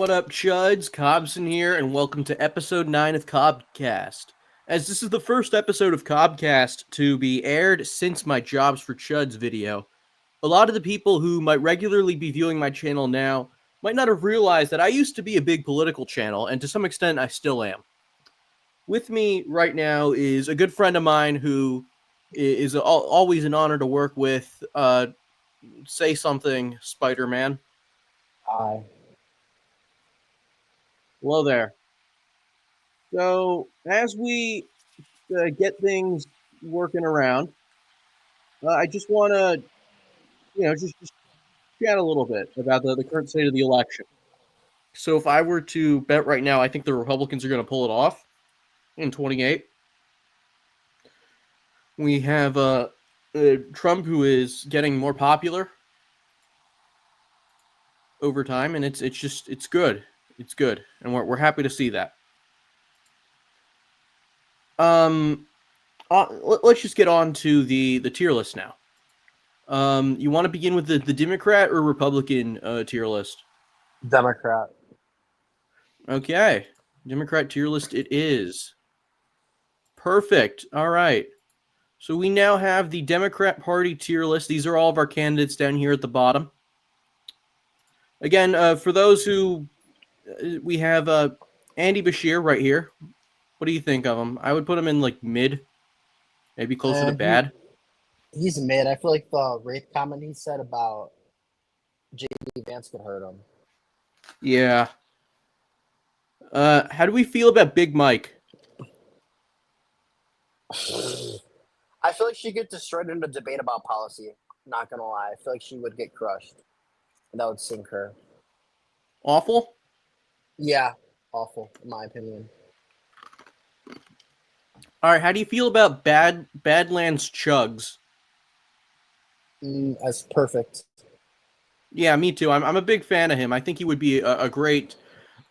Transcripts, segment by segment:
What up, Chuds? Cobson here, and welcome to episode 9 of Cobcast. As this is the first episode of Cobcast to be aired since my Jobs for Chuds video, a lot of the people who might regularly be viewing my channel now might not have realized that I used to be a big political channel, and to some extent I still am. With me right now is a good friend of mine who is always an honor to work with. Say something, Spider-Man. Hi. Hello there. So, as we get things working around, I just want to, just chat a little bit about the current state of the election. So, if I were to bet right now, I think the Republicans are going to pull it off in 28. We have Trump, who is getting more popular over time, and it's good. It's good, and we're happy to see that. Let's just get on to the tier list now. You want to begin with the Democrat or Republican tier list? Democrat. Okay, Democrat tier list it is. Perfect. All right. So we now have the Democrat Party tier list. These are all of our candidates down here at the bottom. Again, for those who we have Andy Bashir right here. What do you think of him? I would put him in like mid, maybe closer to bad. He's mid. I feel like the rape comment he said about J.D. Vance could hurt him. Yeah. How do we feel about Big Mike? I feel like she'd get destroyed in a debate about policy. Not gonna lie. I feel like she would get crushed. And that would sink her. Awful? Yeah. Awful, in my opinion. All right, how do you feel about Badlands Chugs? That's perfect. Yeah, me too. I'm a big fan of him. I think he would be a great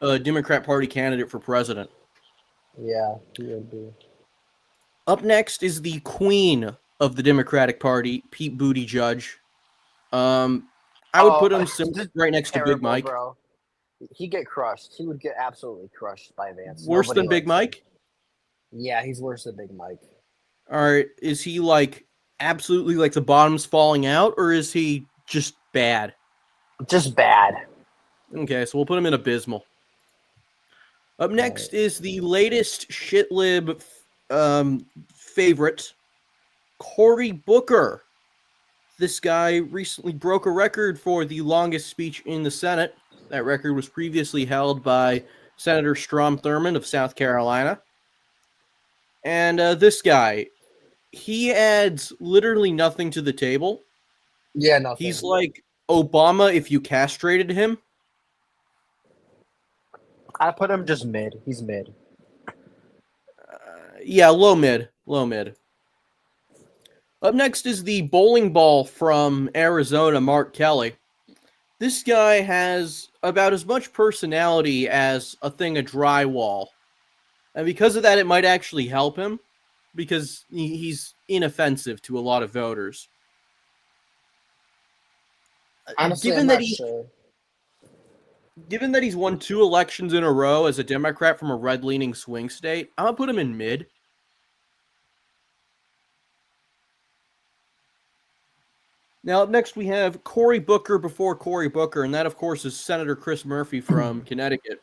Democrat Party candidate for president. Yeah, he would be. Up next is the queen of the Democratic Party, Pete Buttigieg. I would put him right next to Big Mike. Bro. He'd get crushed. He would get absolutely crushed by Vance. Worse than Big Mike? Yeah, he's worse than Big Mike. All right, is he like absolutely like the bottom's falling out, or is he just bad? Just bad. Okay, so we'll put him in abysmal. Up next is the latest shitlib favorite, Cory Booker. This guy recently broke a record for the longest speech in the Senate. That record was previously held by Senator Strom Thurmond of South Carolina. And this guy, he adds literally nothing to the table. Yeah, nothing. He's like Obama if you castrated him. I put him just mid. He's mid. Yeah, low mid. Low mid. Up next is the bowling ball from Arizona, Mark Kelly. This guy has about as much personality as a thing of drywall. And because of that, it might actually help him because he's inoffensive to a lot of voters. Honestly, Given that he's won 2 elections in a row as a Democrat from a red-leaning swing state, I'm going to put him in mid. Now, up next, we have Cory Booker before Cory Booker, and that, of course, is Senator Chris Murphy from Connecticut.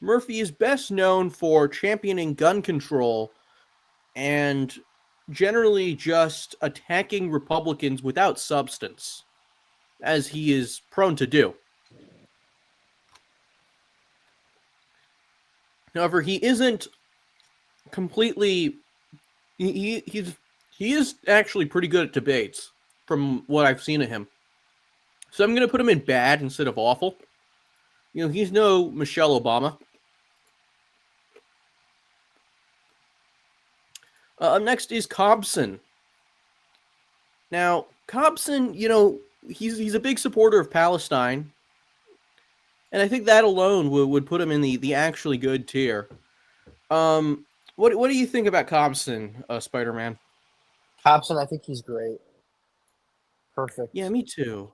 Murphy is best known for championing gun control and generally just attacking Republicans without substance, as he is prone to do. However, he isn't completely... He is actually pretty good at debates, from what I've seen of him. So I'm going to put him in bad instead of awful. You know, he's no Michelle Obama. Next is Cobson. Now, Cobson, you know, he's a big supporter of Palestine. And I think that alone would put him in the actually good tier. What do you think about Cobson, Spider-Man? Cobson, I think he's great. Perfect. Yeah, me too.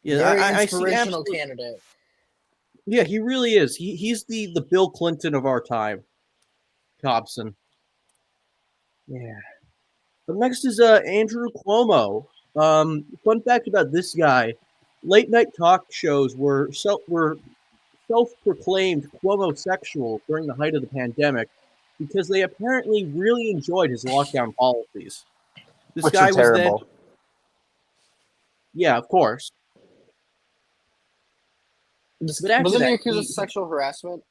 Yeah, Very I inspirational see candidate. Yeah, he really is. He's the Bill Clinton of our time, Cobson. Yeah. But next is Andrew Cuomo. Fun fact about this guy: late night talk shows were self-proclaimed Cuomo-sexual during the height of the pandemic because they apparently really enjoyed his lockdown policies. This which are guy was then, terrible. yeah, of course. But after Wasn't he that, accused of sexual harassment?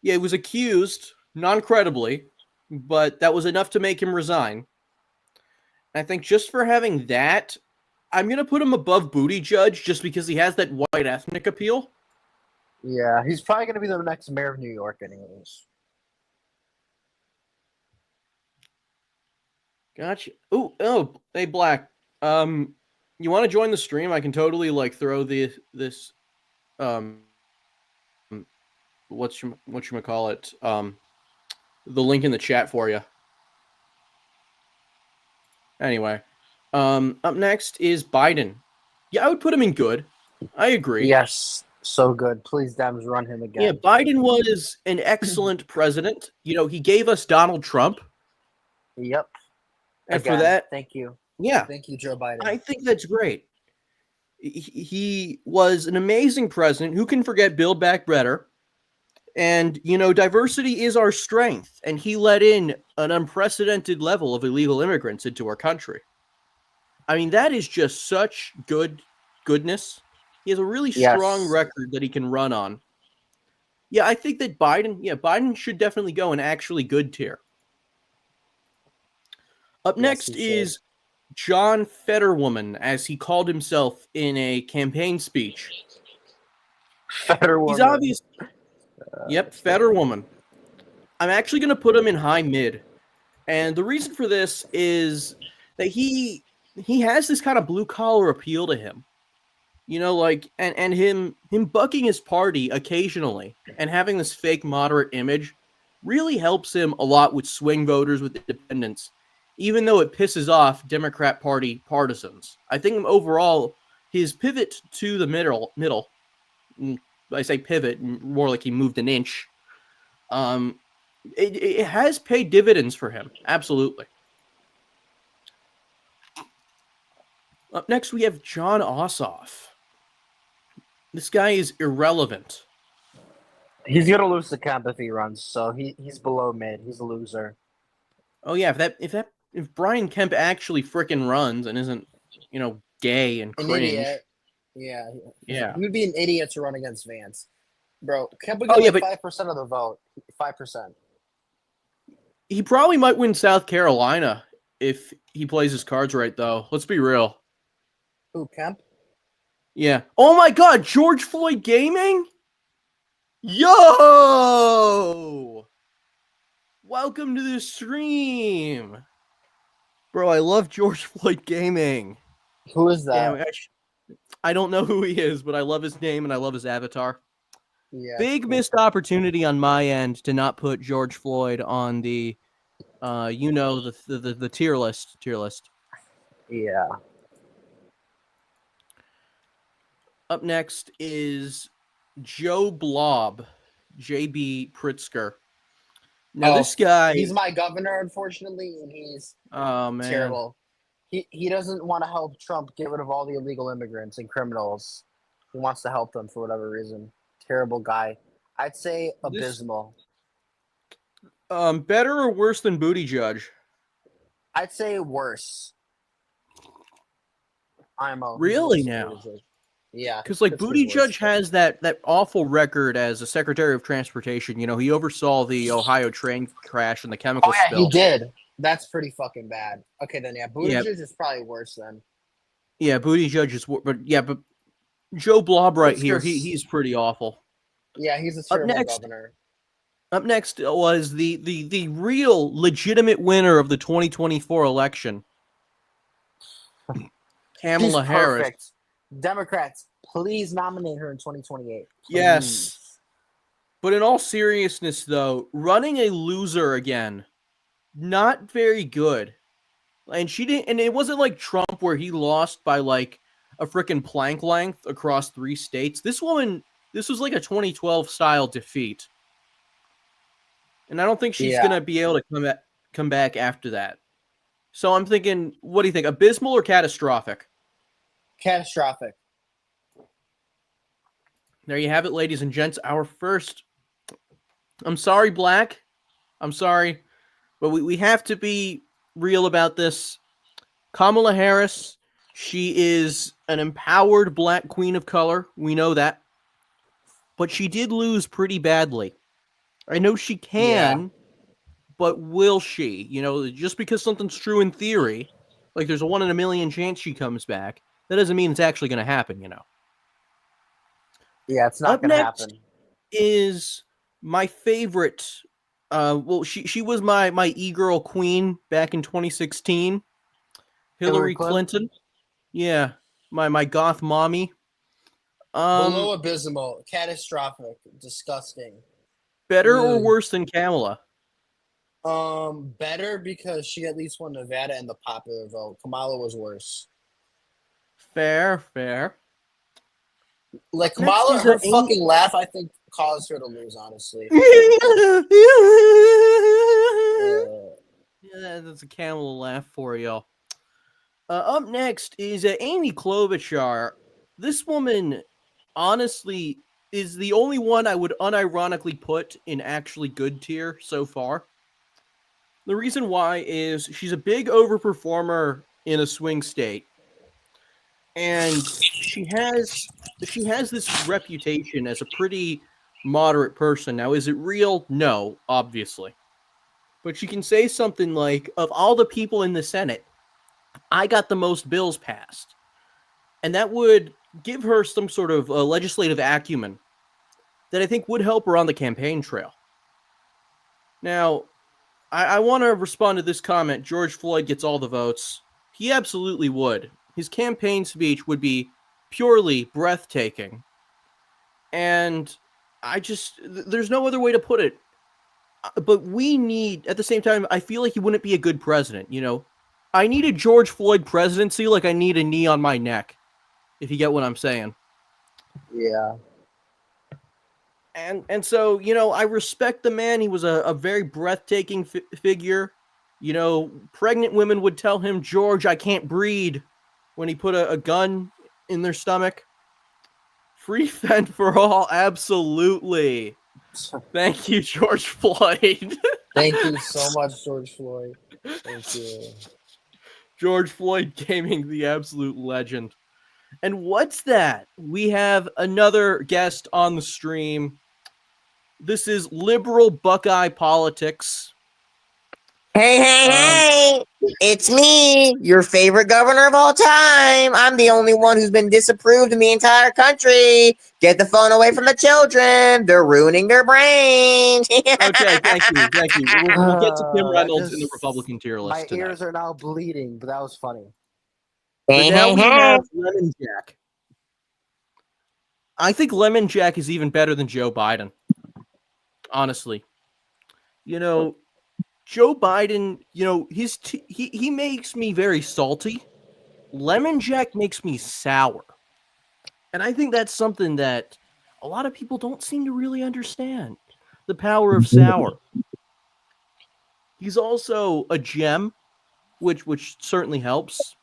yeah, he was accused, non-credibly, but that was enough to make him resign. I think just for having that, I'm gonna put him above Buttigieg just because he has that white ethnic appeal. Yeah, he's probably going to be the next mayor of New York, anyways. Gotcha. Oh, hey Black. You want to join the stream? I can totally like throw this um what you call it the link in the chat for you. Anyway, up next is Biden. Yeah, I would put him in good. I agree. Yes, so good. Please, Dems, run him Yeah, again. Biden was an excellent president. You know, he gave us Donald Trump, Yep. and for Again, that, thank you. yeah, Thank you, Joe Biden. I think that's great. He was an amazing president. Who can forget Build Back Better? And, you know, diversity is our strength. And he let in an unprecedented level of illegal immigrants into our country. I mean, that is just such goodness. He has a really strong Yes. record that he can run on. Yeah, I think that Biden should definitely go in actually good tier. Up Yes, next he should. is John Fetterwoman, as he called himself in a campaign speech. Fetterwoman. He's obvious. Yep, Fetterwoman. I'm actually going to put him in high mid. And the reason for this is that he has this kind of blue collar appeal to him. You know, like and him bucking his party occasionally and having this fake moderate image really helps him a lot with swing voters, with independents, even though it pisses off Democrat Party partisans. I think overall his pivot to the middle, I say pivot, more like he moved an inch. It has paid dividends for him, absolutely. Up next, we have John Ossoff. This guy is irrelevant. He's gonna lose the camp if he runs, so he's below mid. He's a loser. Oh yeah, if Brian Kemp actually frickin' runs and isn't, you know, gay and An cringe. idiot. Yeah. Yeah. He would be an idiot to run against Vance. Bro, Kemp would Oh, get yeah, like 5% of the vote. 5%. He probably might win South Carolina if he plays his cards right, though. Let's be real. Who, Kemp? Yeah. Oh my God, George Floyd Gaming? Yo! Welcome to the stream. Bro, I love George Floyd Gaming. Who is that? Damn, I don't know who he is, but I love his name and I love his avatar. Yeah. Big missed opportunity on my end to not put George Floyd on the, the tier list. Yeah. Up next is Joe Blob, JB Pritzker. Now this guy, he's my governor, unfortunately, and he's terrible. He doesn't want to help Trump get rid of all the illegal immigrants and criminals. He wants to help them for whatever reason. Terrible guy. I'd say abysmal. Better or worse than Buttigieg? I'd say worse. Really now? Buttigieg. Yeah, because like Buttigieg has that awful record as a Secretary of Transportation. You know, he oversaw the Ohio train crash and the chemical spill. He did. That's pretty fucking bad. Okay, then Buttigieg is probably worse then. Yeah, Buttigieg is, but Joe Blob right here, he's pretty awful. Yeah, he's a terrible governor. Up next was the real legitimate winner of the 2024 election, Kamala Harris. Democrats, please nominate her in 2028. Please. Yes. But in all seriousness, though, running a loser again, not very good. And she didn't, and it wasn't like Trump where he lost by like a freaking plank length across 3 states. This woman this was like a 2012 style defeat. And I don't think she's going to be able to come back after that. So I'm thinking, what do you think? Abysmal or catastrophic? Catastrophic. There you have it, ladies and gents. Our first. I'm sorry, Black. I'm sorry. But we have to be real about this. Kamala Harris, she is an empowered Black queen of color. We know that. But she did lose pretty badly. I know she can, but will she? You know, just because something's true in theory, like there's a 1 in a million chance she comes back, that doesn't mean it's actually going to happen, you know. Yeah, it's not going to happen. Is my favorite. Well, she was my e-girl queen back in 2016. Hillary Clinton. Yeah, my goth mommy. Below abysmal, catastrophic, disgusting. Better or worse than Kamala? Better because she at least won Nevada and the popular vote. Kamala was worse. Fair. Like Kamala, her fucking laugh, I think, caused her to lose. Honestly. Yeah, that's a Kamala laugh for y'all. Up next is Amy Klobuchar. This woman, honestly, is the only one I would unironically put in actually good tier so far. The reason why is she's a big overperformer in a swing state. And she has this reputation as a pretty moderate person. Now, is it real? No, obviously. But she can say something like, of all the people in the Senate, I got the most bills passed. And that would give her some sort of legislative acumen that I think would help her on the campaign trail. Now, I want to respond to this comment. George Floyd gets all the votes. He absolutely would. His campaign speech would be purely breathtaking. And there's no other way to put it. But we need, at the same time, I feel like he wouldn't be a good president, you know? I need a George Floyd presidency like I need a knee on my neck, if you get what I'm saying. Yeah. And so, you know, I respect the man. He was a very breathtaking figure. You know, pregnant women would tell him, George, I can't breed, when he put a gun in their stomach. Free fend for all, absolutely. Thank you, George Floyd. Thank you so much, George Floyd. Thank you. George Floyd Gaming, the absolute legend. And what's that? We have another guest on the stream. This is Liberal Buckeye Politics. Hey, it's me, your favorite governor of all time. I'm the only one who's been disapproved in the entire country. Get the phone away from the children. They're ruining their brains. Okay, thank you. We'll get to Tim Reynolds in the Republican tier list My tonight. ears are now bleeding, but that was funny. But now we have Lemon Jack. I think Lemon Jack is even better than Joe Biden. Honestly. You know, Joe Biden, you know, he makes me very salty. Lemon Jack makes me sour. And I think that's something that a lot of people don't seem to really understand. The power of sour. He's also a gem, which certainly helps.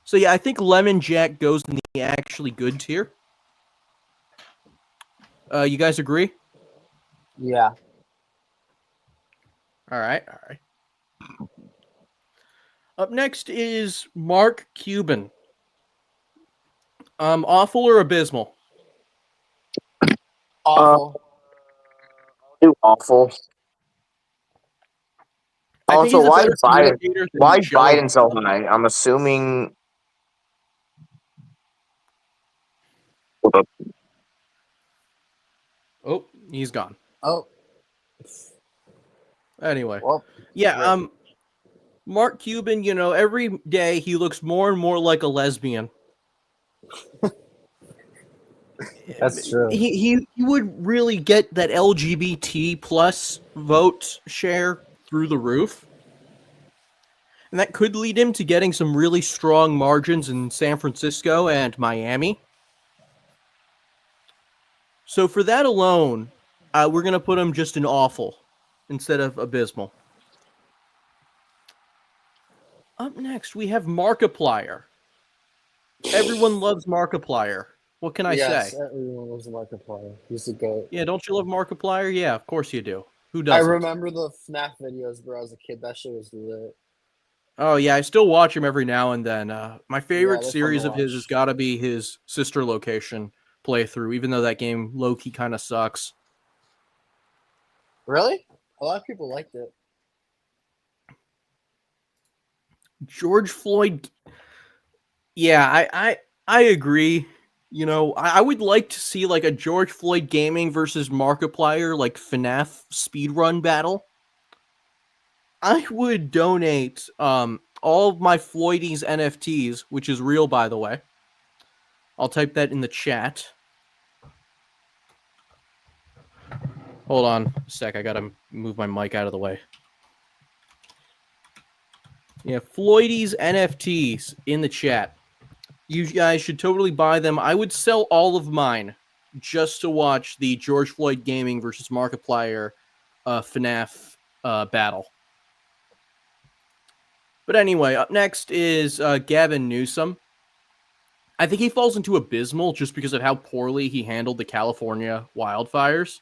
So yeah, I think Lemon Jack goes in the actually good tier. You guys agree? Yeah. All right. Up next is Mark Cuban. Awful or abysmal? Awful. Awful. Also, why Biden so high? I'm assuming. Oh, he's gone. Oh. Anyway. Well, yeah, Mark Cuban, you know, every day he looks more and more like a lesbian. That's true. He would really get that LGBT plus vote share through the roof. And that could lead him to getting some really strong margins in San Francisco and Miami. So for that alone, we're going to put him just in awful instead of abysmal. Up next, we have Markiplier. Everyone loves Markiplier. What can I say? Yes, everyone loves Markiplier. He's a goat. Yeah, don't you love Markiplier? Yeah, of course you do. Who doesn't? I remember the FNAF videos, bro, as a kid. That shit was lit. Oh, yeah, I still watch him every now and then. My favorite they're fun series to of his watch. has got to be his Sister Location playthrough, even though that game low-key kind of sucks. Really? A lot of people liked it. George Floyd. Yeah, I agree. You know, I would like to see like a George Floyd Gaming versus Markiplier like FNAF speedrun battle. I would donate all of my Floydies NFTs, which is real by the way. I'll type that in the chat. Hold on a sec, I gotta move my mic out of the way. Yeah, Floydies NFTs in the chat. You guys should totally buy them. I would sell all of mine just to watch the George Floyd Gaming versus Markiplier FNAF battle. But anyway, up next is Gavin Newsom. I think he falls into abysmal just because of how poorly he handled the California wildfires.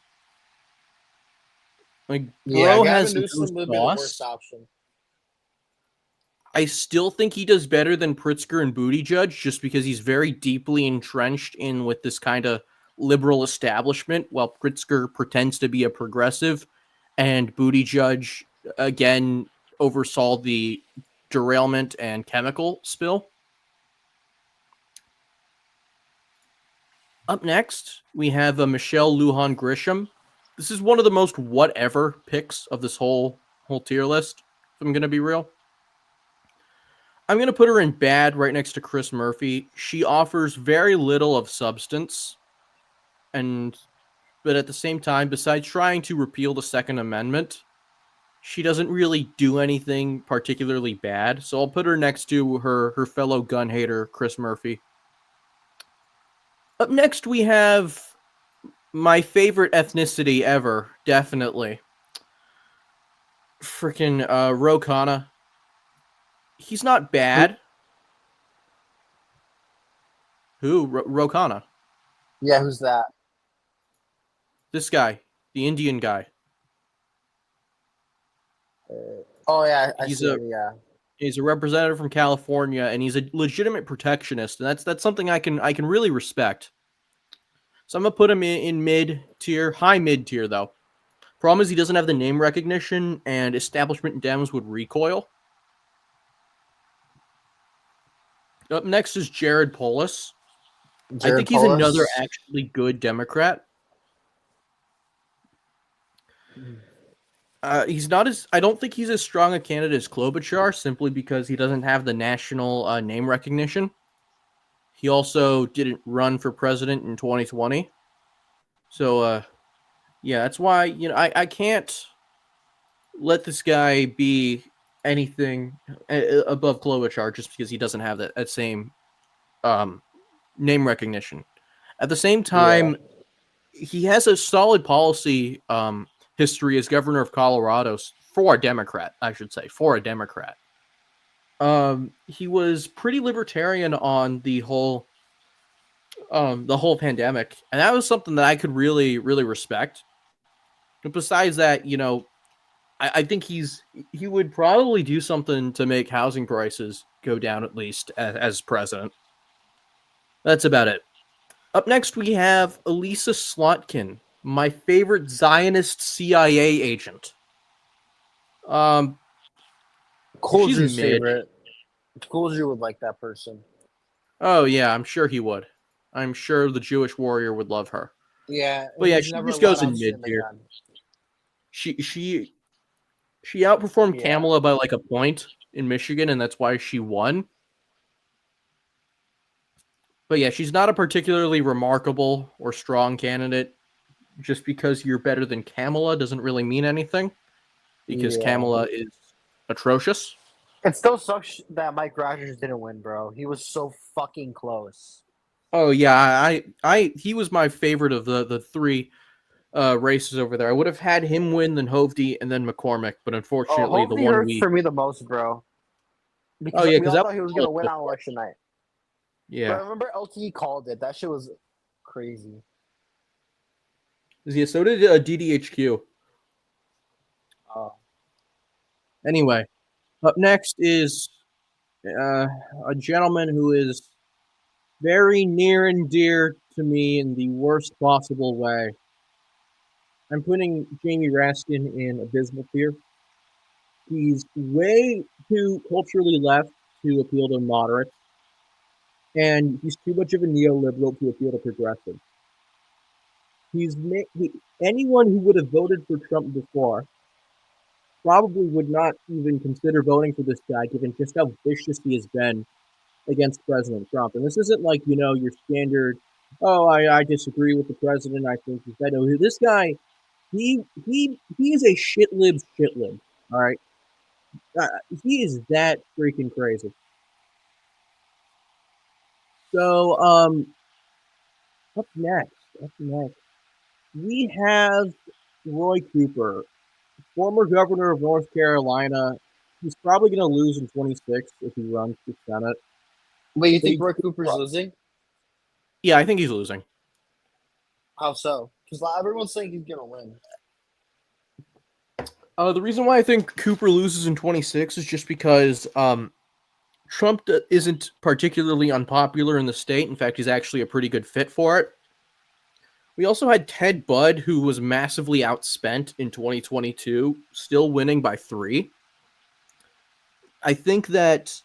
Like, bro has no sauce. Newsom would be the worst option. I still think he does better than Pritzker and Buttigieg just because he's very deeply entrenched in with this kind of liberal establishment, while Pritzker pretends to be a progressive, and Buttigieg, again, oversaw the derailment and chemical spill. Up next, we have Michelle Lujan Grisham. This is one of the most whatever picks of this whole tier list, if I'm going to be real. I'm going to put her in bad right next to Chris Murphy. She offers very little of substance. But at the same time, besides trying to repeal the Second Amendment, she doesn't really do anything particularly bad. So I'll put her next to her fellow gun hater, Chris Murphy. Up next, we have my favorite ethnicity ever, definitely. Freaking Ro Khanna. He's not bad. Who? Ro Khanna. Yeah, who's that? This guy, the Indian guy. Oh yeah, I see him, yeah. He's a representative from California, and he's a legitimate protectionist, and that's something I can really respect. So I'm gonna put him in mid tier, high mid tier though. Problem is he doesn't have the name recognition, and establishment Dems would recoil. Up next is Jared Polis. I think he's another actually good Democrat. He's not as. I don't think he's as strong a candidate as Klobuchar, simply because he doesn't have the national name recognition. He also didn't run for president in 2020. So, yeah, that's why I can't let this guy be anything above Klobuchar just because he doesn't have that same name recognition. At the same time, he has a solid policy history as governor of Colorado for a Democrat, I should say, for a Democrat. He was pretty libertarian on the whole pandemic, and that was something that I could really, really respect. But besides that, I think he would probably do something to make housing prices go down at least as president. That's about it. Up next, we have Elisa Slotkin, my favorite Zionist CIA agent. Coolidge's favorite. Coolidge would like that person. Oh yeah, I'm sure he would. I'm sure the Jewish warrior would love her. Yeah, but yeah, she just goes in mid tier. She outperformed Kamala by like a point in Michigan, and that's why she won. But yeah, she's not a particularly remarkable or strong candidate. Just because you're better than Kamala doesn't really mean anything, because Kamala is atrocious. It still sucks that Mike Rogers didn't win, bro. He was so fucking close. Oh yeah, he was my favorite of the three races over there. I would have had him win, then Hovde, and then McCormick, but unfortunately, the Hovde one hurts for me the most, bro. Because we all thought he was gonna win on election night. Yeah. But I remember LTE called it. That shit was crazy. Yeah, so did DDHQ. Oh. Anyway, up next is a gentleman who is very near and dear to me in the worst possible way. I'm putting Jamie Raskin in abysmal tier. He's way too culturally left to appeal to moderates, and he's too much of a neoliberal to appeal to progressives. Anyone who would have voted for Trump before probably would not even consider voting for this guy, given just how vicious he has been against President Trump. And this isn't like, your standard, I disagree with the president, I think he's bad. No, this guy, he is a shitlib, all right? He is that freaking crazy. So, up next, we have Roy Cooper, former governor of North Carolina. He's probably going to lose in 26 if he runs for Senate. Wait, you think Roy Cooper's losing? Yeah, I think he's losing. How so? Because everyone's saying he's going to win. The reason why I think Cooper loses in 26 is just because Trump isn't particularly unpopular in the state. In fact, he's actually a pretty good fit for it. We also had Ted Budd, who was massively outspent in 2022, still winning by 3. I think that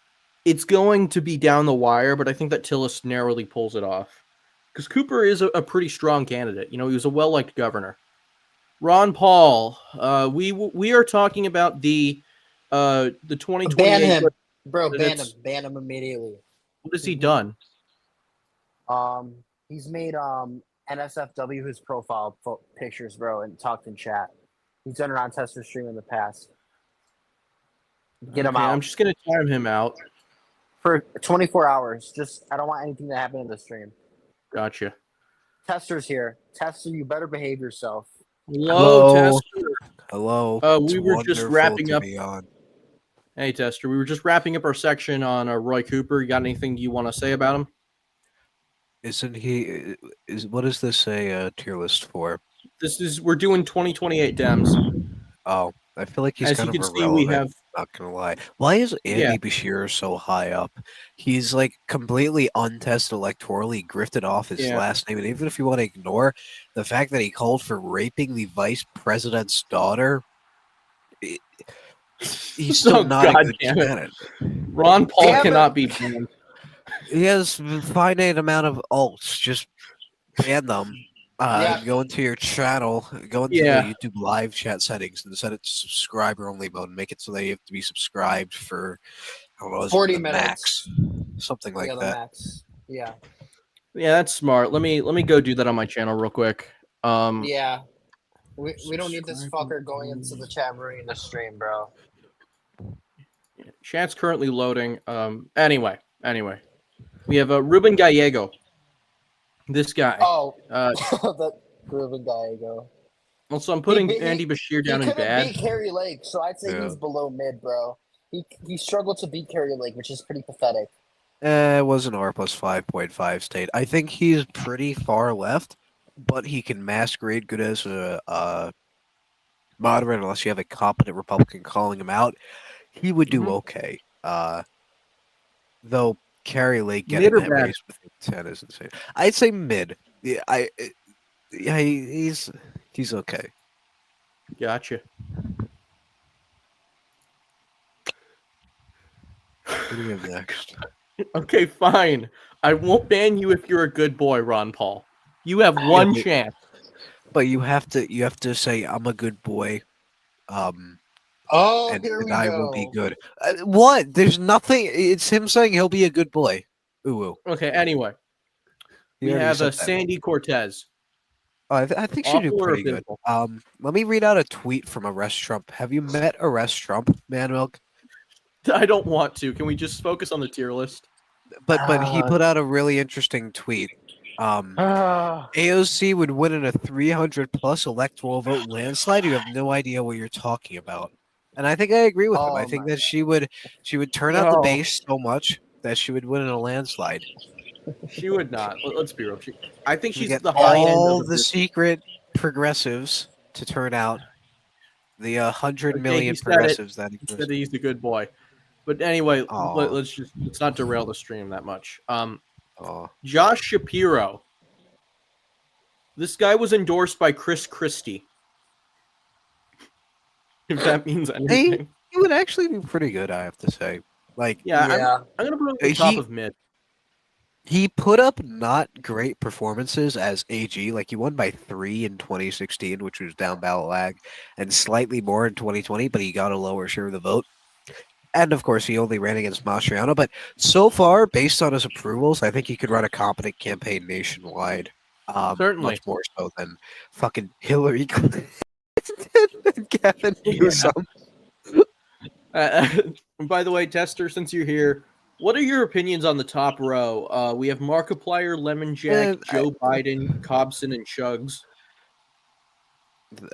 it's going to be down the wire, but I think that Tillis narrowly pulls it off. Because Cooper is a pretty strong candidate. He was a well-liked governor. Ron Paul, we are talking about the 2028. Ban him, bro. Ban him immediately. What has he done? He's made NSFW his profile pictures, bro, and talked in chat. He's done it on Tester Stream in the past. Get him out. I'm just gonna time him out for 24 hours. I don't want anything to happen in the stream. Gotcha. Tester's here. Tester, you better behave yourself. Hello, Tester. Hello. We were just wrapping up. Hey, Tester. We were just wrapping up our section on Roy Cooper. You got anything you want to say about him? Isn't he? What does this say? Tier list for? We're doing 2028 Dems. Oh, I feel like he's As kind you of can see, irrelevant. Not gonna lie. Why is Andy Bashir so high up? He's like completely untested electorally, grifted off his last name, and even if you want to ignore the fact that he called for raping the vice president's daughter, he's still not a good candidate. Ron Paul cannot be banned. He has a finite amount of alts. Just ban them. Go into your channel, go into the YouTube live chat settings and set it to subscriber only mode and make it so they have to be subscribed for 40 minutes. Max. Something like that. Max. Yeah. Yeah, that's smart. Let me go do that on my channel real quick. Yeah. We don't need this fucker going into the chat ruining the stream, bro. Chat's currently loading. Anyway. We have Ruben Gallego. This guy. Oh, that Ruben Gallego. Also, I'm putting Andy Bashir down in bad. He couldn't beat Carrie Lake, so I'd say he's below mid, bro. He struggled to beat Carrie Lake, which is pretty pathetic. It was an R plus 5.5 state. I think he's pretty far left, but he can masquerade good as a moderate unless you have a competent Republican calling him out. He would do okay. Though Carrie Lake getting that race within 10 is insane. I'd say mid. Yeah, he's okay. Gotcha. What do we have next? Okay, fine. I won't ban you if you're a good boy, Ron Paul. You have one chance. But you have to say I'm a good boy. And I will be good. What? There's nothing. It's him saying he'll be a good boy. Ooh. Okay. Anyway, we have Sandy Cortez. Oh, I think she do pretty good. Let me read out a tweet from Arrest Trump. Have you met Arrest Trump, Man Milk? I don't want to. Can we just focus on the tier list? But he put out a really interesting tweet. AOC would win in a 300+ electoral vote landslide. You have no idea what you're talking about. And I think I agree with him. I think that she would turn out the base so much that she would win in a landslide. She would not. Let's be real. I think she's get the high end all of the secret progressives to turn out. The 100 million progressives that exist. He said he's a good boy. But anyway, let's not derail the stream that much. Josh Shapiro. This guy was endorsed by Chris Christie. If that means anything. He would actually be pretty good, I have to say. I'm gonna put him at the top of mid. He put up not great performances as AG. Like, he won by 3 in 2016, which was down ballot lag, and slightly more in 2020, but he got a lower share of the vote. And, of course, he only ran against Mastriano. But so far, based on his approvals, I think he could run a competent campaign nationwide. Certainly. Much more so than fucking Hillary Clinton and Gavin Newsom. By the way, Tester, since you're here, what are your opinions on the top row? We have Markiplier, Lemon Jack, Joe Biden, Cobson, and Chugs.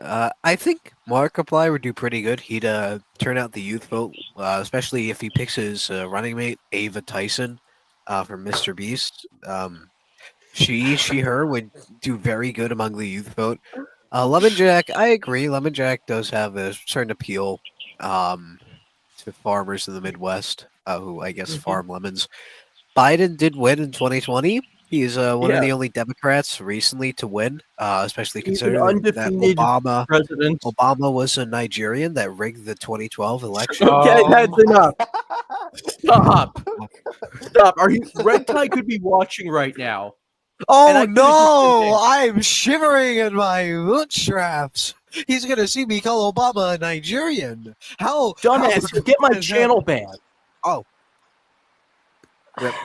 I think Markiplier would do pretty good. He'd turn out the youth vote, especially if he picks his running mate, Ava Tyson, from Mr. Beast. Her would do very good among the youth vote. Lemon Jack, I agree. Lemon Jack does have a certain appeal to farmers in the Midwest who, I guess, farm lemons. Biden did win in 2020. He's one of the only Democrats recently to win, especially considering that Obama was a Nigerian that rigged the 2012 election. Okay, that's enough. Stop. Red Tie could be watching right now. Oh no! I'm shivering in my bootstraps. He's gonna see me call Obama a Nigerian. How dumbass? You get my channel banned. Oh. Rip.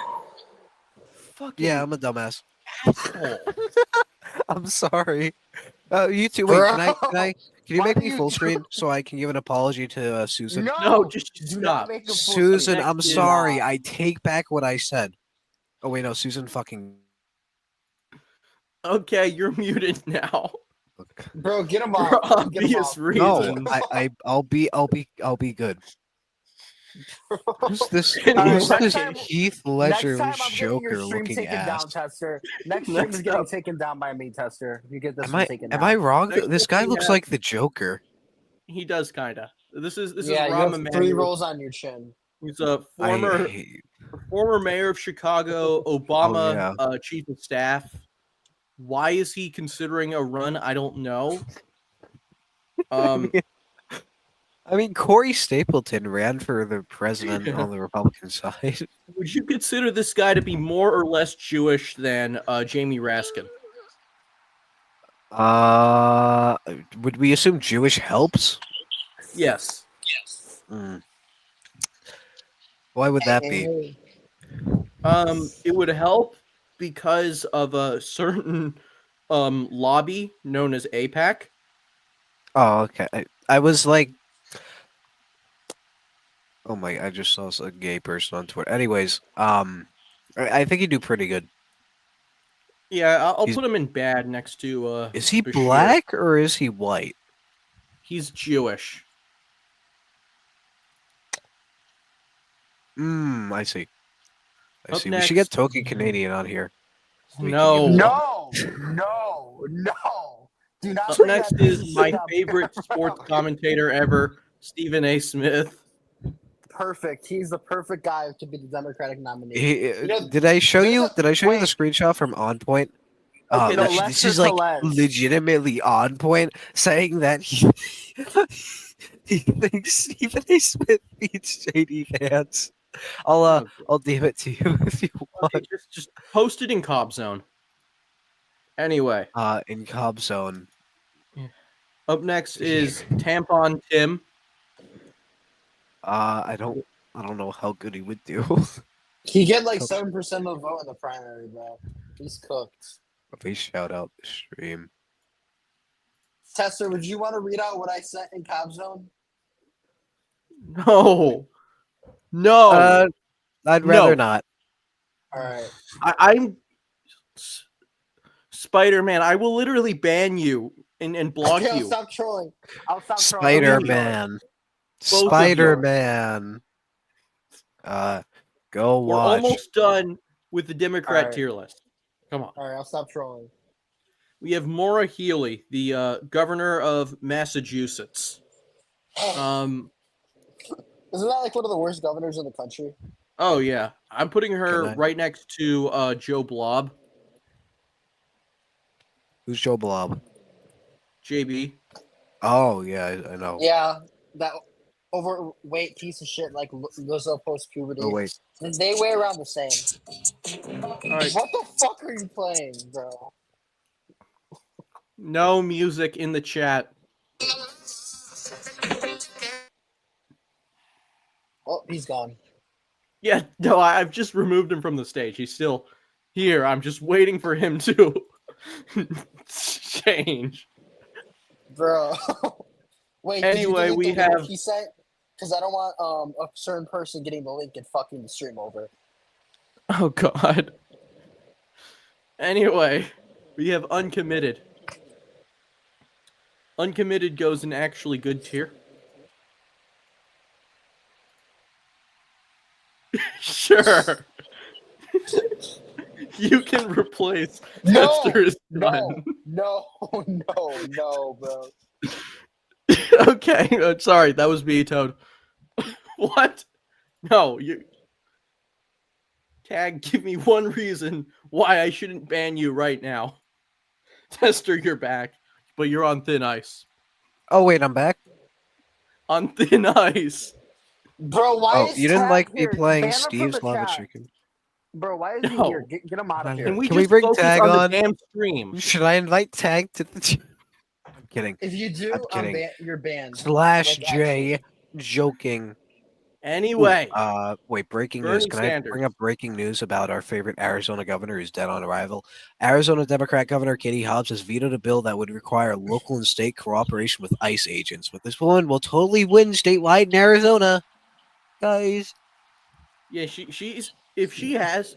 Yeah, I'm a dumbass. I'm sorry. You two, wait. Can you make me full screen so I can give an apology to Susan? No, just stop. Susan, I'm sorry. I take back what I said. Oh wait, no, Susan fucking. Okay, you're muted now. Bro, get him off. For obvious reasons. No, I'll be good. Who's this Heath Ledger Joker looking ass? Next stream is getting taken down by me, Tester. You get this one taken down. Am I wrong? This guy looks like the Joker. He does kinda. This is you have 3 rolls on your chin. He's a former mayor of Chicago, Obama chief of staff. Why is he considering a run? I don't know. I mean, Corey Stapleton ran for the president on the Republican side. Would you consider this guy to be more or less Jewish than Jamie Raskin? Would we assume Jewish helps? Yes. Why would that be? It would help because of a certain lobby known as AIPAC. Oh, okay. I was like, oh my! I just saw a gay person on Twitter. Anyways, I think he'd do pretty good. Yeah, I'll put him in bad next to. Is he black or is he white? He's Jewish. I see. I see. We should get Token Canadian on here. No. Do not. Up next is my favorite sports commentator ever, Stephen A. Smith. Perfect. He's the perfect guy to be the Democratic nominee. Did I show you the screenshot from On Point? Okay, this is like legitimately on point, saying that he thinks Stephen A. Smith beats JD Vance. I'll DM it to you if you want. Okay, just post it in Cobzone. Anyway. In Cobzone. Up next is Tampon Tim. I don't know how good he would do. He get like 7% of the vote in the primary, bro. He's cooked. Please shout out the stream. Tester, would you want to read out what I sent in Cobzone? No. I'd rather not. All right. I'm Spider-Man. I will literally ban you and block Okay, I'll you. stop trolling. I'll stop trolling. Spider-Man. Spider-Man. Go watch. We're almost done with the Democrat tier list. Come on. All right, I'll stop trolling. We have Maura Healey, the governor of Massachusetts. Isn't that like one of the worst governors in the country? Oh yeah, I'm putting her right next to Joe Blob. Who's Joe Blob? JB. Oh yeah, I know. Yeah, that overweight piece of shit like Lizzo post puberty. Oh wait, they weigh around the same. All right. What the fuck are you playing, bro? No music in the chat. Oh, he's gone. Yeah, no, I've just removed him from the stage. He's still here. I'm just waiting for him to change. Bro. Wait, anyway, we have... He said, because I don't want a certain person getting the link and fucking the stream over. Oh, God. Anyway, we have Uncommitted. Uncommitted goes in actually good tier. Sure. You can replace Tester's son. No, bro. Okay, sorry, that was me, Toad. What? No, you... Tag, give me one reason why I shouldn't ban you right now. Tester, you're back, but you're on thin ice. Oh wait, I'm back? On thin ice. Bro, why is you didn't Tag like me here? playing Steve's Lava Chicken? Bro, why is he here? Get him out of here. Can we bring focus Tag on the damn stream? Should I invite Tag to the... I'm kidding. If you do, you're banned. /J joking. Anyway. Wait, breaking Bernie news. Can Sanders. I bring up breaking news about our favorite Arizona governor who's dead on arrival? Arizona Democrat Governor Katie Hobbs has vetoed a bill that would require local and state cooperation with ICE agents. But this woman will totally win statewide in Arizona. Guys. Yeah, she's... If she has...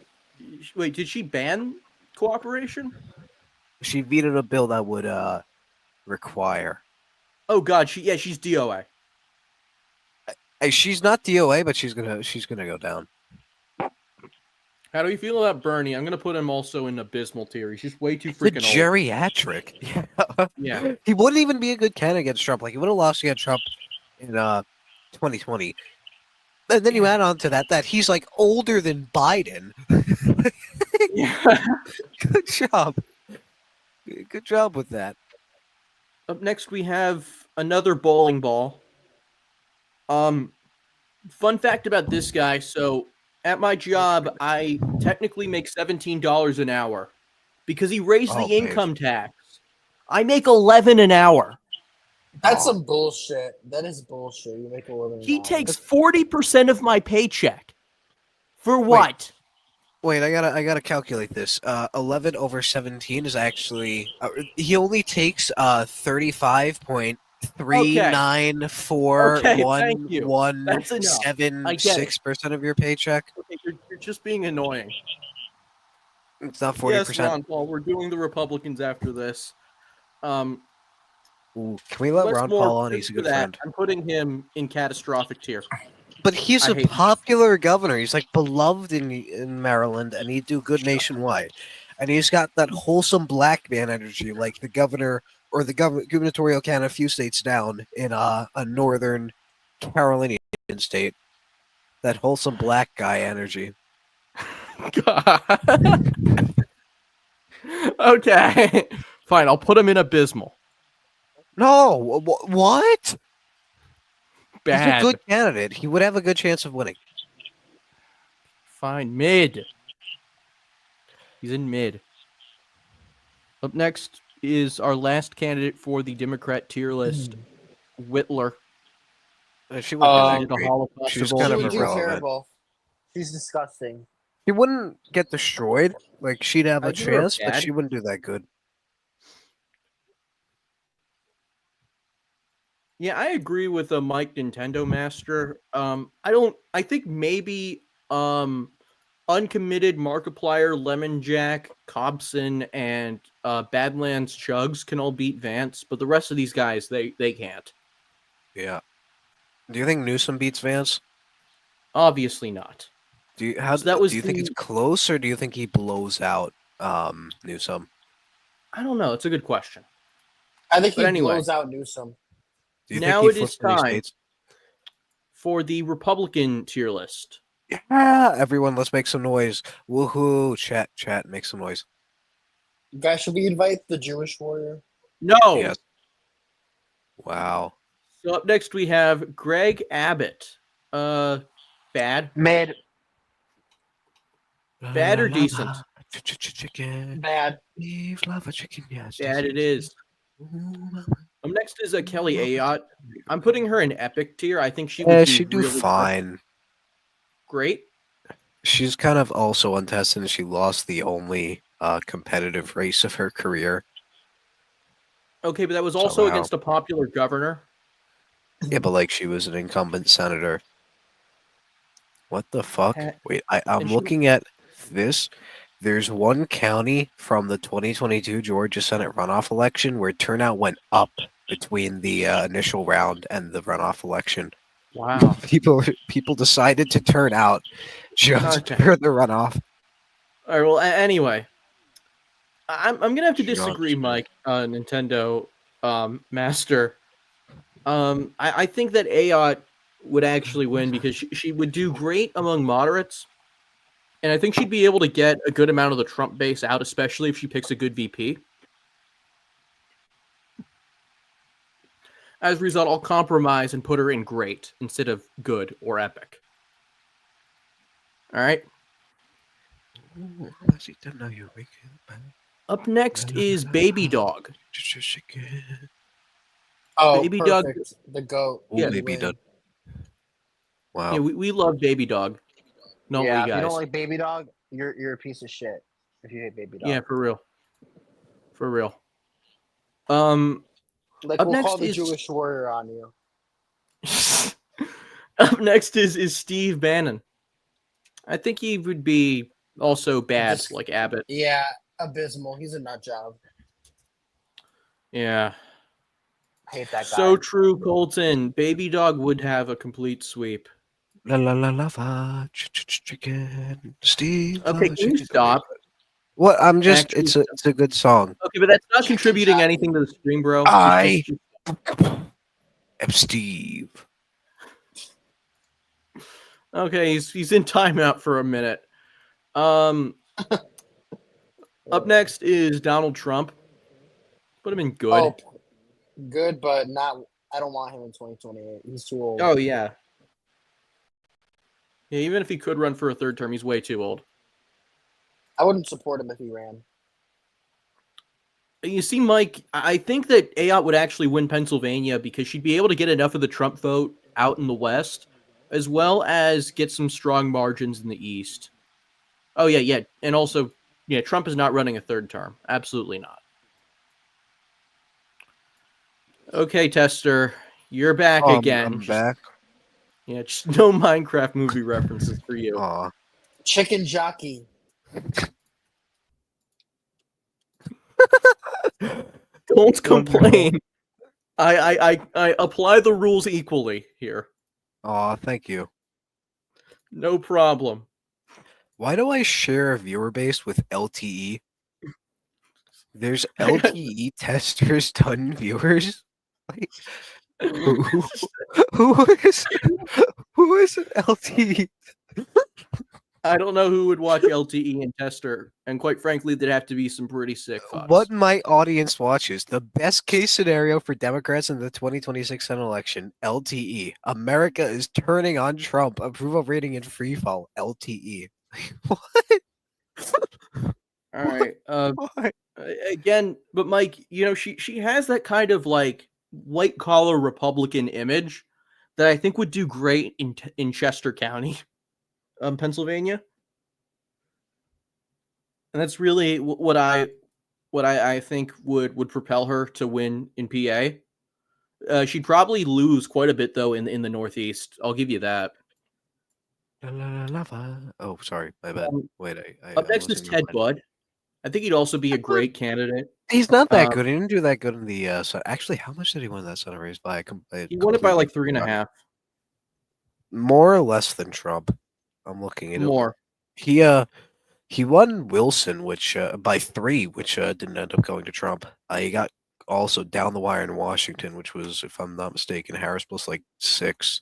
Wait, did she ban cooperation? She vetoed a bill that would require. Oh God, she's DOA. She's not DOA, but she's gonna go down. How do you feel about Bernie? I'm gonna put him also in abysmal tier. He's just way too freaking old. Geriatric. Yeah. He wouldn't even be a good candidate against Trump. Like he would have lost against Trump in 2020. And then you add on to that he's like older than Biden. Yeah. Good job. Good job with that. Up next, we have another bowling ball. Fun fact about this guy. So at my job, I technically make $17 an hour because he raised the income tax. I make $11 an hour. That's some bullshit. That is bullshit. You make $11. He takes 40% of my paycheck. For what? Wait, I gotta calculate this. 11 over 17 is actually he only takes 35.394117.6% of your paycheck. Okay, you're just being annoying. It's not 40%. Yes, Ron Paul, we're doing the Republicans after this. Ooh, can we let Ron Paul on? He's a good friend. I'm putting him in catastrophic tier. But he's a popular governor. He's like beloved in Maryland, and he'd do good nationwide. And he's got that wholesome black man energy, like the governor or the gubernatorial candidate a few states down in a northern Carolinian state. That wholesome black guy energy. God. Okay. Fine, I'll put him in abysmal. No, what? Bad. He's a good candidate. He would have a good chance of winning. Fine, mid. He's in mid. Up next is our last candidate for the Democrat tier list, Whitler. She would She's kind of terrible. She's disgusting. She wouldn't get destroyed. Like, she'd have a chance, but she wouldn't do that good. Yeah, I agree with Mike Nintendo Master. I think maybe uncommitted Markiplier, Lemon Jack, Cobson, and Badlands Chugs can all beat Vance, but the rest of these guys, they can't. Yeah. Do you think Newsom beats Vance? Obviously not. Do you think it's close, or do you think he blows out Newsom? I don't know. It's a good question. I think he blows out Newsom. Do you think he flips any states? For the Republican tier list. Yeah, everyone, let's make some noise. Woohoo! Chat, make some noise. Guys, should we invite the Jewish warrior? No. Yes. Wow. So up next we have Greg Abbott. Bad. Mid. Bad or decent? Chicken. Bad. Love a chicken, yes. Bad it is. Next is Kelly Ayotte. I'm putting her in epic tier. I think she would she'd do really fine. Great. She's kind of also untested, and she lost the only competitive race of her career. Okay, but that was also against a popular governor. Yeah, but like she was an incumbent senator. What the fuck? Wait, I'm looking at this. There's one county from the 2022 Georgia Senate runoff election where turnout went up between the initial round and the runoff election. Wow. People decided to turn out just for the runoff. All right, well, anyway. I'm going to have to disagree, Mike, Nintendo Master. I think that Ayotte would actually win because she would do great among moderates. And I think she'd be able to get a good amount of the Trump base out, especially if she picks a good VP. As a result, I'll compromise and put her in great instead of good or epic. All right. Up next is Baby Dog. Oh, Baby perfect. Dog. The GOAT. Yeah, Baby Dog. Wow. Yeah, we love Baby Dog. No, yeah, guys. if you don't like Baby Dog, you're a piece of shit. If you hate Baby Dog. Yeah, for real. For real. Like, up we'll next call the is Jewish warrior on you. Up next is Steve Bannon. I think he would be also bad, like Abbott. Yeah, abysmal. He's a nut job. Yeah. I hate that guy. So true, Colton. Baby Dog would have a complete sweep. La la la lava chicken. Steve. Okay, can you stop? What? I'm just. It's a good song. Okay, but that's not contributing anything to the stream, bro. I am Steve. Okay, he's in timeout for a minute. Up next is Donald Trump. Put him in good. Oh, good, but not. I don't want him in 2028. He's too old. Oh yeah. Yeah, even if he could run for a third term, he's way too old. I wouldn't support him if he ran. You see, Mike, I think that Ayotte would actually win Pennsylvania because she'd be able to get enough of the Trump vote out in the West, as well as get some strong margins in the East. Oh, yeah. And also, yeah, Trump is not running a third term. Absolutely not. Okay, Tester, you're back again. I'm back. Yeah, just no Minecraft movie references for you. Aw. Chicken jockey. Don't complain. I apply the rules equally here. Aw, thank you. No problem. Why do I share a viewer base with LTE? There's LTE testers, ton viewers. Like, who is an LTE? I don't know who would watch LTE and Tester, and quite frankly, there'd have to be some pretty sick fucks. What my audience watches, the best case scenario for Democrats in the 2026 Senate election, LTE. America is turning on Trump. Approval rating in free fall, LTE. What? All right. What? Again, but Mike, you know, she has that kind of like white collar Republican image that I think would do great in Chester County, Pennsylvania. And that's really what I think would propel her to win in PA. She'd probably lose quite a bit though in the Northeast. I'll give you that. Oh, sorry, my bad. Wait, Up I'm next is losing my Ted mind. Budd. I think he'd also be a great candidate. He's not that Um, good. He didn't do that good in the. Actually, how much did he win that Senate race by? He won it by like 3.5. More or less than Trump. I'm looking at it. More. He won Wilson, which by 3, which didn't end up going to Trump. He got also down the wire in Washington, which was, if I'm not mistaken, Harris plus like 6.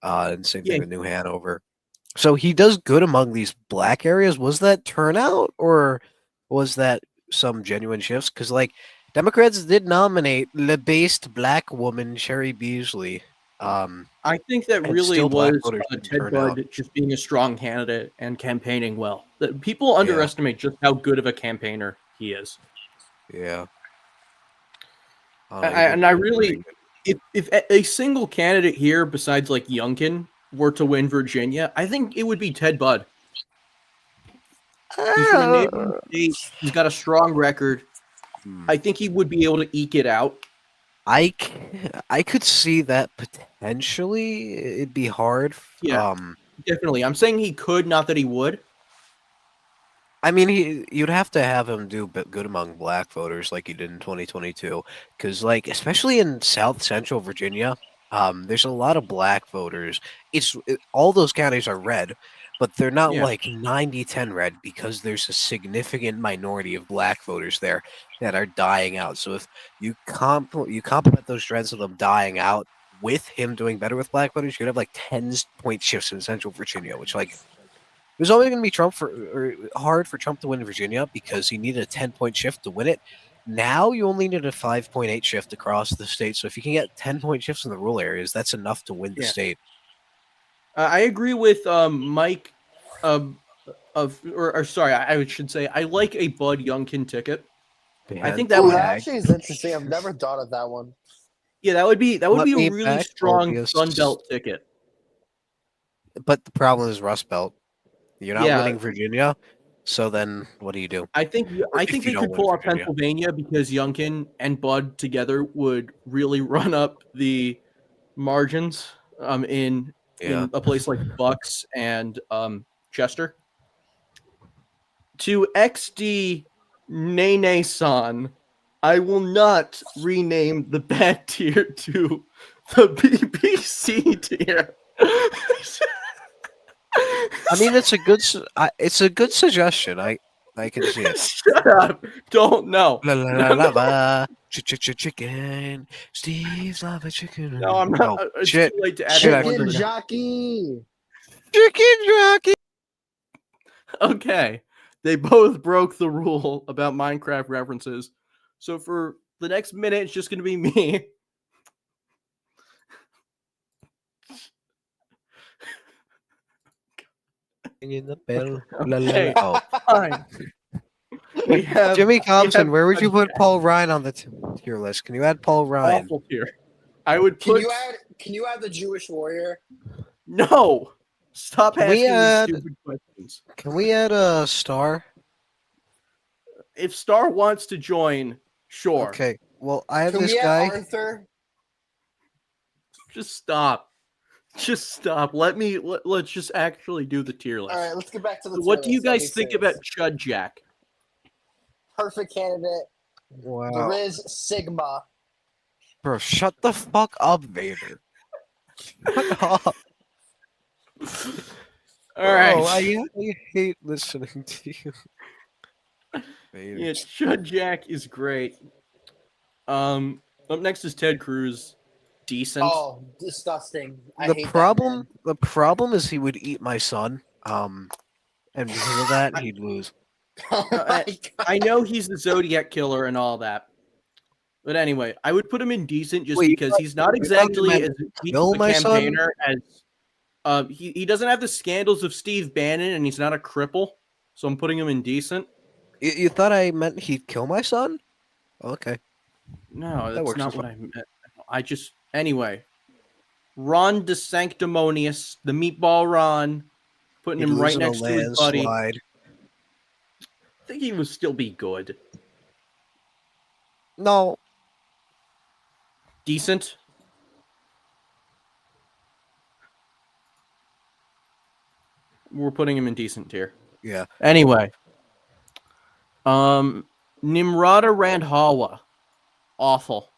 And same thing with New Hanover. So he does good among these black areas. Was that turnout, or was that some genuine shifts? Because like Democrats did nominate the based black woman Sherry Beasley. I think that and really still black was voters didn't Ted turn Budd out. just being a strong candidate and campaigning well. People Yeah. underestimate just how good of a campaigner he is. Yeah. I really, if a single candidate here besides like Youngkin were to win Virginia, I think it would be Ted Budd. He's from a neighboring state. He's got a strong record. I think he would be able to eke it out. I could see that potentially. It'd be hard. Yeah, definitely. I'm saying he could, not that he would. I mean, you'd have to have him do good among black voters like he did in 2022, because like especially in South Central Virginia, there's a lot of black voters. All those counties are red, but they're not like 90-10 red because there's a significant minority of black voters there that are dying out. So if you complement those trends of them dying out with him doing better with black voters, you could have like 10-point shifts in Central Virginia, which like. It was always going to be hard for Trump to win Virginia because he needed a 10-point shift to win it. Now you only need a 5.8 shift across the state. So if you can get 10-point shifts in the rural areas, that's enough to win the state. I agree with Mike. Sorry, I should say I like a Bud Youngkin ticket. I think that actually is interesting. I've never thought of that one. Yeah, that would be a really strong Sun Belt ticket. But the problem is Rust Belt. You're not winning Virginia, so then what do you do? I think they could pull out Pennsylvania because Youngkin and Bud together would really run up the margins in a place like Bucks and Chester. To XD Nene-san, I will not rename the bad tier to the BBC tier. I mean, it's a good suggestion. I can see it. Shut up! Don't know. Chicken. Steve's lava chicken. No, I'm not. Oh, it's shit. too late to add Chicken jockey. Chicken jockey. Okay, they both broke the rule about Minecraft references. So for the next minute, it's just going to be me. In the bell. Okay. Oh, fine. We have Jimmy Cobson. Where would you put Paul Ryan on the tier list? Can you add Paul Ryan? Awful tier. I would put. Can you add the Jewish warrior? No. Stop asking me stupid questions. Can we add a Star? If Star wants to join, sure. Okay. Well, I have Can this we guy. Add Arthur? Just stop. Just stop. Let's just actually do the tier list. All right, let's get back to the. What do you guys think about Chud Jack? Perfect candidate. Wow. The Riz Sigma. Bro, shut the fuck up, Vader. Shut up. All right. I hate listening to you. Vader. Yeah, Chud Jack is great. Up next is Ted Cruz. Decent. Oh, disgusting. The problem is he would eat my son. And because of that, he'd lose. I know he's the Zodiac killer and all that. But anyway, I would put him in decent just because he's not exactly as deep of a campaigner as he doesn't have the scandals of Steve Bannon, and he's not a cripple. So I'm putting him in decent. You thought I meant he'd kill my son? Okay. No, that's not what I meant. Anyway. Ron DeSanctimonious, the meatball Ron, putting him right next to his buddy. I think he would still be good. No. Decent. We're putting him in decent tier. Yeah. Anyway, Nimrata Randhawa, awful.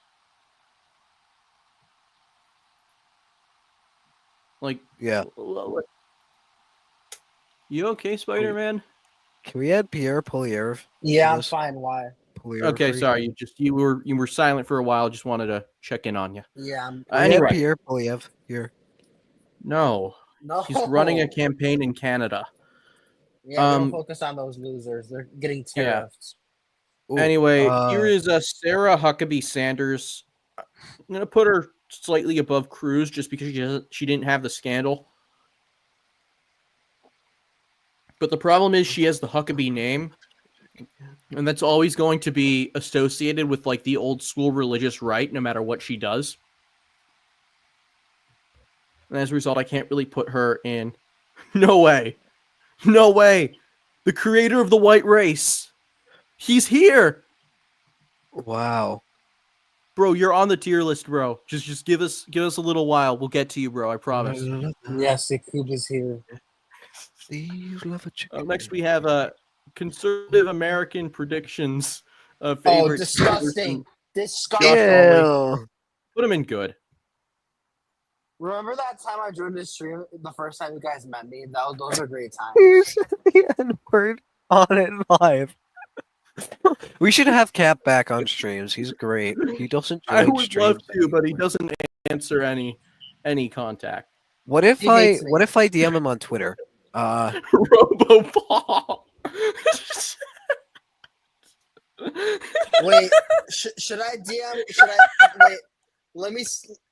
Like, yeah. You okay, Spider-Man? Can we add Pierre Polyev? Yeah, I'm fine. Why? Okay, sorry. You were silent for a while. Just wanted to check in on you. Yeah. Anyway, Pierre Polyev here. No, No. he's running a campaign in Canada. Yeah, we don't focus on those losers. They're getting tariffs. Yeah. Anyway, here is Sarah Huckabee Sanders. I'm gonna put her slightly above Cruz just because she didn't have the scandal. But the problem is she has the Huckabee name, and that's always going to be associated with like the old school religious right, no matter what she does. And as a result, I can't really put her in. No way. No way. The creator of the white race. He's here. Wow. Bro, you're on the tier list, bro. Just give us a little while. We'll get to you, bro. I promise. Yes, the Cube is here. Next, we have conservative American predictions of favorite. Oh, disgusting. Ew. Put him in good. Remember that time I joined this stream? The first time you guys met me? Those were great times. You said the N-word on it live. We should have Cap back on streams. He's great. He doesn't. I would love to, but he doesn't answer any contact. What if I DM him on Twitter? Robopol. Wait, should I DM? Wait? Let me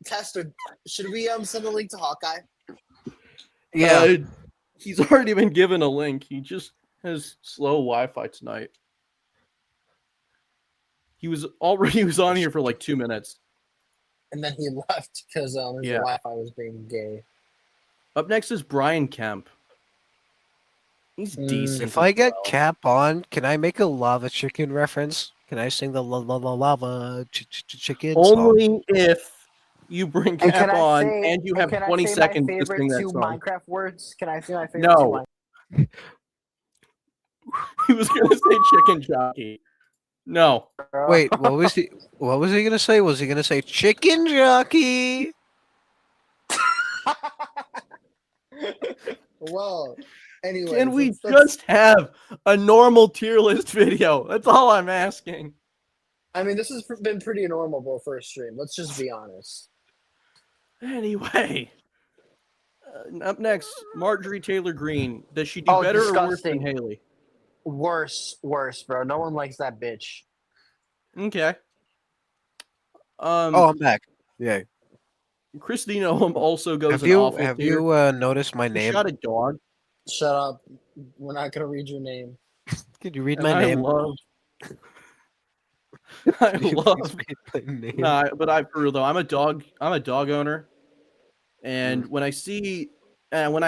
test her. Should we send a link to Hawkeye? Yeah, he's already been given a link. He just has slow Wi-Fi tonight. He was on here for like 2 minutes, and then he left because his Wi-Fi was being gay. Up next is Brian Kemp. He's decent. If I get Cap on, can I make a lava chicken reference? Can I sing the lava chicken song? Only if you bring Cap on and you have 20 seconds to sing that song. Minecraft words. Can I say my favorite No. He was gonna say chicken jockey. No. Wait, what was he gonna say? Was he gonna say chicken jockey? Well, anyway. Can we just have a normal tier list video? That's all I'm asking. I mean, this has been pretty normal for a stream. Let's just be honest. Anyway. Up next, Marjorie Taylor Greene. Does she do better or worse than Haley? Worse, bro. No one likes that bitch. Okay. I'm back. Yeah. Christine Ohm also goes Have you noticed my name? Shot a dog. Shut up. We're not gonna read your name. Could you read my name? I love my name. Nah, but for real though, I'm a dog owner. And when I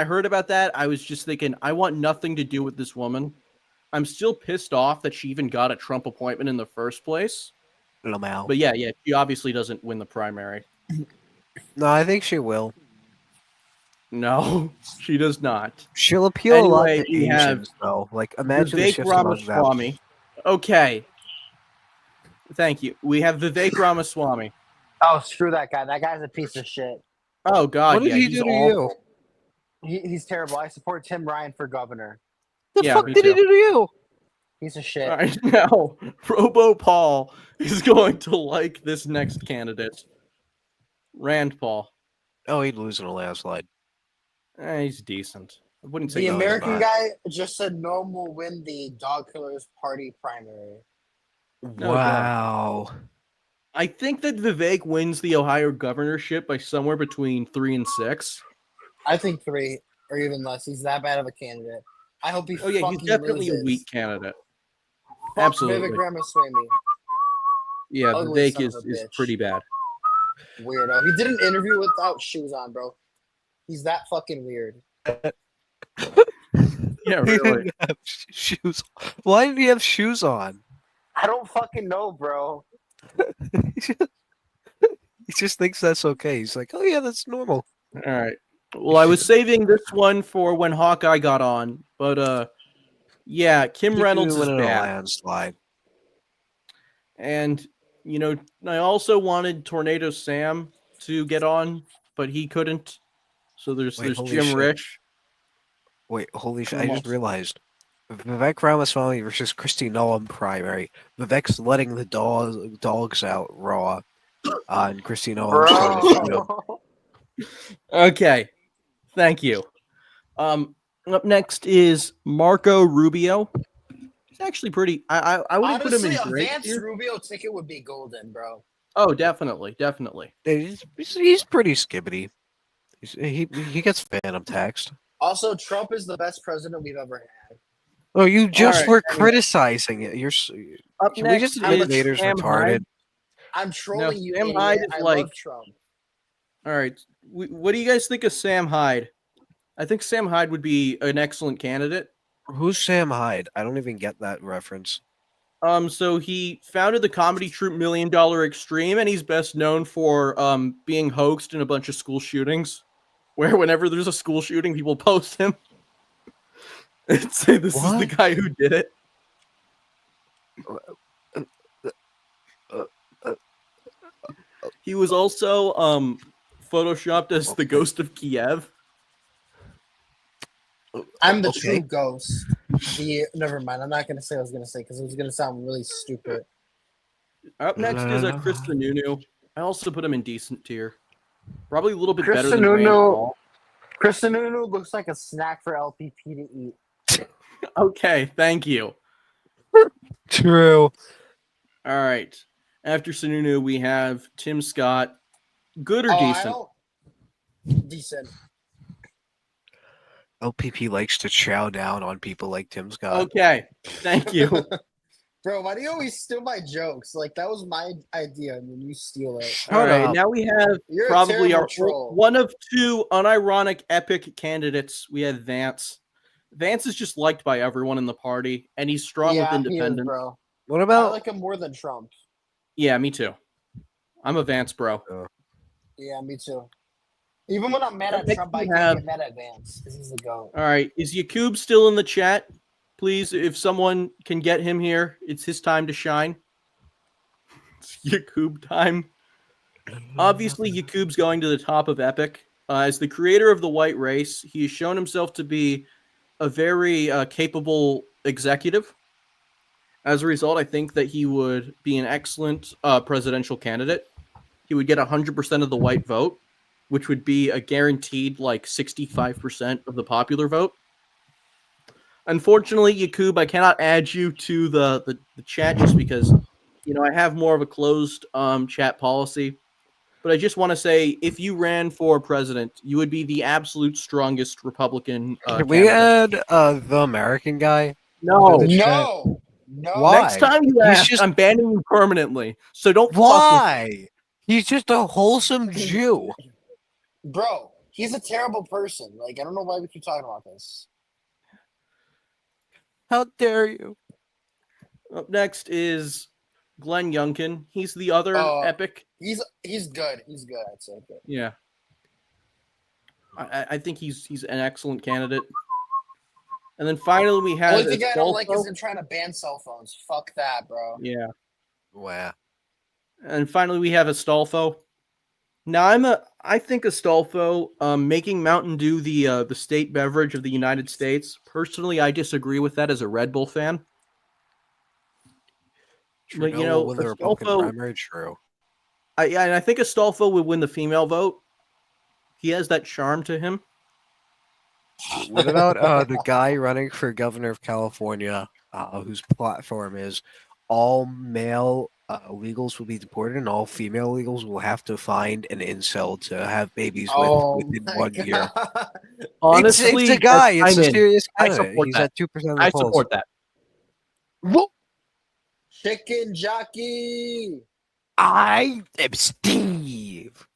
heard about that, I was just thinking, I want nothing to do with this woman. I'm still pissed off that she even got a Trump appointment in the first place. But yeah, she obviously doesn't win the primary. No, I think she will. No, she does not. She'll appeal a lot to Asians, though. Like, imagine Vivek Ramaswamy. Okay. Thank you. We have Vivek Ramaswamy. Oh, screw that guy. That guy's a piece of shit. Oh, God. What did he do to you? He's terrible. I support Tim Ryan for governor. The fuck did he do to you? Piece of shit. All right, now, Robo Paul is going to like this next candidate. Rand Paul. Oh, he'd lose in a landslide. He's decent. I wouldn't say the American guy just said Norm will win the Dog Killers Party primary. Wow. I think that Vivek wins the Ohio governorship by somewhere between 3 and 6. I think 3 or even less. He's that bad of a candidate. I hope he. Oh yeah, he's definitely a weak candidate. Fuck Absolutely. Vivek Ramaswamy. Yeah, Vivek is pretty bad. Weirdo. He did an interview without shoes on, bro. He's that fucking weird. Yeah, really. Shoes. Why did he have shoes on? I don't fucking know, bro. He just thinks that's okay. He's like, oh yeah, that's normal. All right. Well, I was saving this one for when Hawkeye got on, but yeah, Kim Reynolds is in a bad. landslide. And I also wanted Tornado Sam to get on, but he couldn't. So there's Jim shit. Rich. Wait, holy shit! I just realized Vivek Ramaswamy versus Kristi Nolan primary. Vivek's letting the dogs out raw, and Kristi Nolan's trying to shoot him. Okay, thank you. Up next is Marco Rubio. He's actually pretty. I wouldn't put him in great. A Vance Rubio ticket would be golden, bro. Oh, definitely. He's pretty skibbity. He gets phantom taxed. Also, Trump is the best president we've ever had. Oh, you just were criticizing it. Up Can next, we just admit Vader's retarded? I'm trolling you, Sam idiot. Hyde is I like, love Trump. All right, what do you guys think of Sam Hyde? I think Sam Hyde would be an excellent candidate. Who's Sam Hyde? I don't even get that reference. So he founded the comedy troupe $1 Million Extreme, and he's best known for being hoaxed in a bunch of school shootings, where whenever there's a school shooting, people post him and say this is the guy who did it. He was also photoshopped as the ghost of Kiev. I'm the true ghost. Never mind. I'm not going to say what I was going to say because it was going to sound really stupid. Up next is Chris Sununu. I also put him in decent tier. Probably a little bit better than Rand Paul. Chris Sununu looks like a snack for LPP to eat. Okay, thank you. True. All right. After Sununu, we have Tim Scott. Good or decent? Decent. LPP likes to chow down on people like Tim Scott. Okay, thank you. Bro, why do you always steal my jokes? Like, that was my idea, and then you steal it. All right, now we have probably our one of two unironic epic candidates. We have Vance. Vance is just liked by everyone in the party, and he's strong with independence. He is, bro. What about? I like him more than Trump. Yeah, me too. I'm a Vance bro. Yeah, me too. Even when I'm mad at Trump, I can't get mad at Vance because he's the GOAT. All right, is Yakub still in the chat? Please, if someone can get him here, it's his time to shine. It's Yakub time. Obviously, Yakub's going to the top of Epic. As the creator of the white race, he has shown himself to be a very capable executive. As a result, I think that he would be an excellent presidential candidate. He would get 100% of the white vote, which would be a guaranteed like 65% of the popular vote. Unfortunately, Yakub, I cannot add you to the chat just because, I have more of a closed chat policy. But I just want to say, if you ran for president, you would be the absolute strongest Republican. Can we add the American guy? No. Why? Next time you ask, I'm banning you permanently. So don't. Why? He's just a wholesome Jew. Bro, he's a terrible person. Like, I don't know why we keep talking about this. How dare you? Up next is Glenn Youngkin. He's the other epic. He's good. He's good, I'd say. But... Yeah. I think he's an excellent candidate. And then finally we have... The only thing I don't like is him trying to ban cell phones. Fuck that, bro. Yeah. Wow. And finally we have Astolfo. Now I think Astolfo making Mountain Dew the state beverage of the United States. Personally, I disagree with that as a Red Bull fan. But Astolfo, the Republican primary, true. I think Astolfo would win the female vote. He has that charm to him. What about the guy running for governor of California, whose platform is all male illegals will be deported and all female illegals will have to find an incel to have babies within 1 year? Honestly, it's a guy. It's a serious candidate. He's at 2% of the polls. I support that. Chicken jockey. I am Steve.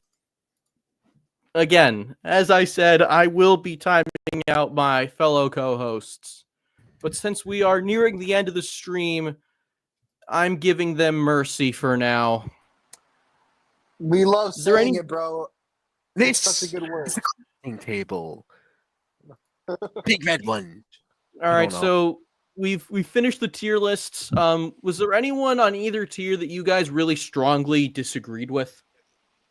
Again, as I said, I will be timing out my fellow co-hosts. But since we are nearing the end of the stream, I'm giving them mercy for now. We love saying it, bro. This such a good word. is the crafting table. Big red one. All right, so we've finished the tier lists. Was there anyone on either tier that you guys really strongly disagreed with?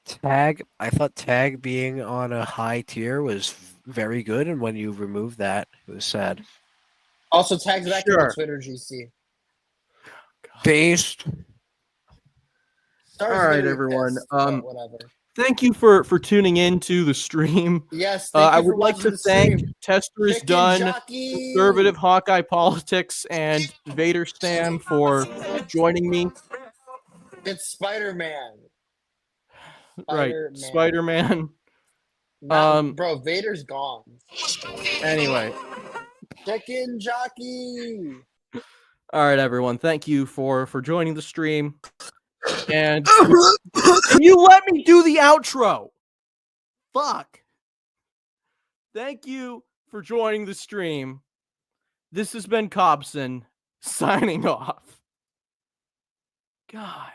Tag. I thought tag being on a high tier was very good, and when you removed that, it was sad. Also, tag's back in the Twitter GC. Based. All right, everyone. Pissed, whatever. Thank you for tuning in to the stream. Yes, I would like to thank Tester is Done, Conservative Hawkeye Politics, and Vader Stan for joining me. It's Spider-Man. Right, Spider-Man. Bro, Vader's gone. Anyway. Chicken Jockey. All right, everyone. Thank you for joining the stream. And can you let me do the outro? Fuck. Thank you for joining the stream. This has been Cobson signing off. God.